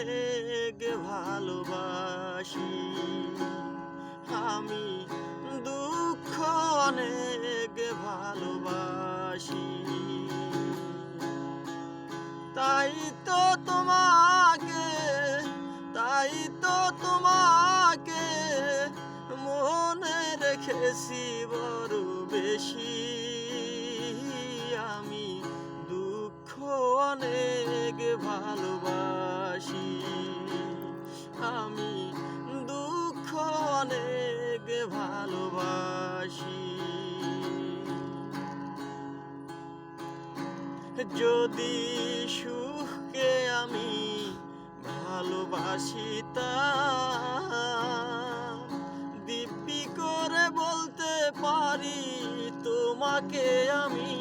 অনেক ভালোবাসি, আমি দুঃখ অনেক ভালোবাসি। তাই তো তোমাকে, তাই তো তোমাকে মনে রেখেছি বড় বেশি। আমি দুঃখ অনেক ভালোবাসি, আমি দুঃখ অনেক ভালোবাসি। যদি সুখকে আমি ভালোবাসিতাম, দিব্যি করে বলতে পারি তোমাকে আমি